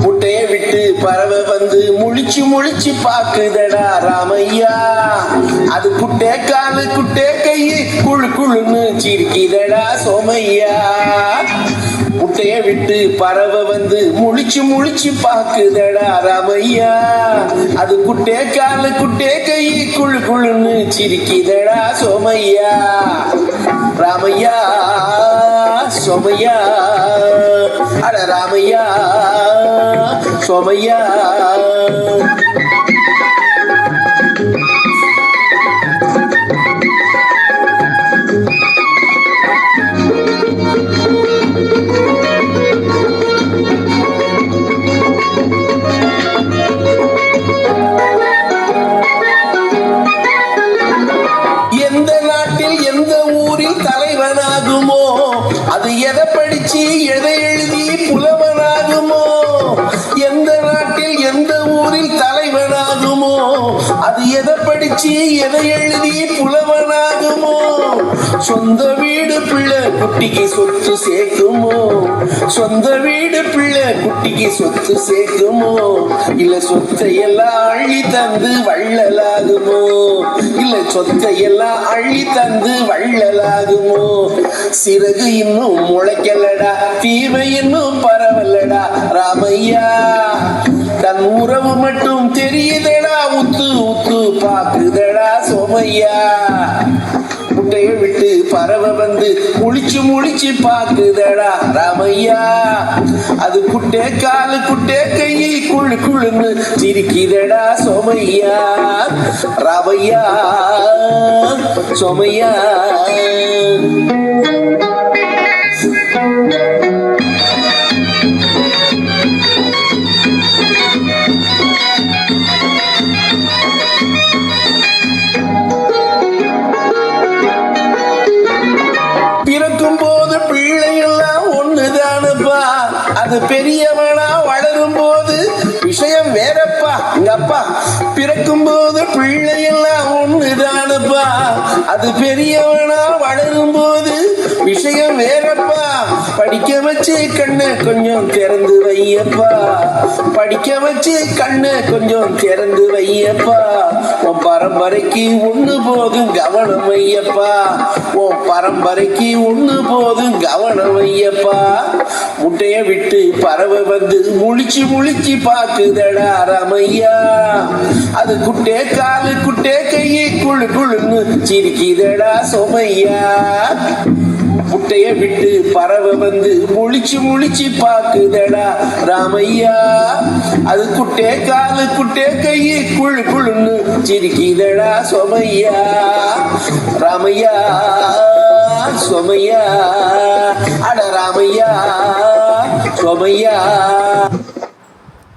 முட்டைய விட்டு பறவை வந்து முழிச்சு முழிச்சு பாக்குதடா ராமையா. அது குட்டே காலு குட்டே கையு குழு குழுன்னு சிரிக்குதடா சோமையா. முட்டைய விட்டு பறவை வந்து முழிச்சு முழிச்சு பாக்குதடா ராமையா. அது குட்டே காலு குட்டே கையு குழு குழுன்னு சிரிக்குதடா சோமையா. ராமையா சோமையா அட ராமையா சோமையா. எந்த நாட்டில் எந்த ஊரில் தலைவனாகுமோ, அது எதை படிச்சு எதை எழுதி புலவனாகுமோ. எந்த நாட்டில் எந்த ஊரில் தலைவனாகுமோ, அது எதை படிச்சு எதை எழுதி புலவனாகுமோ. சொந்த வீடு பிள்ளை குட்டிக்கு சொத்து சேர்க்குமோ, சொந்த வீடு பிள்ளை குட்டிக்கு சொத்து சேர்க்குமோ. இல்ல சொத்தை எல்லாம் அள்ளி தந்து வள்ளலாகுமோ, இல்ல சொத்தை எல்லாம் அள்ளி தந்து வள்ளலாகுமோ. சிறகு இன்னும் முளைக்கலடா, தீமை இன்னும் பரவலடா ராமையா. தன் உறவு மட்டும் தெரியுதடா, உத்து உத்து பாக்குதடா சோமையா. முட்டைய விட்டு பறவை வந்து முழிச்சு முழிச்சு பாக்குதடா ராமையா. அது குட்டே காலு குட்டே கையை குழு குழுன்னு சிரிக்குதடா சோமையா. ராமையா சோமையா. பிறக்கும் போது பிள்ளைகள்லாம் ஒண்ணுதானப்பா, அது பெரியவனா வளரும் போது விஷயம் வேறப்பா. எங்க அப்பா பிறக்கும் போது பிள்ளைகள்லாம் ஒண்ணுதானப்பா, அது பெரியவனா வளரும் போது விஷயம் வேறப்பா. படிக்க வச்சு கண்ணு கொஞ்சம் திறந்து வையப்பா, படிக்க வச்சு கண்ணு கொஞ்சம் திறந்து வையப்பா. உன் பரம்பரைக்கு ஒண்ணு போதும் கவனம் வையப்பா, உன் பரம்பரைக்கு ஒண்ணு போதும் கவனம் வையப்பா. முட்டைய விட்டு பறவை வந்து முழிச்சு முழிச்சு பாக்குதடா ராமையா. அது குட்டே காலு குட்டே கையை குழு குழுன்னு சிரிக்குதடா சோமையா. முட்டைய விட்டு பறவை வந்து முழிச்சு முழிச்சு பாக்குதடா ராமையா. அது குட்டே காலு குட்டே கையை குழு குழுன்னு சிரிக்குதடா சோமையா. ராமையா சோமையா அட ராமையா சோமையா.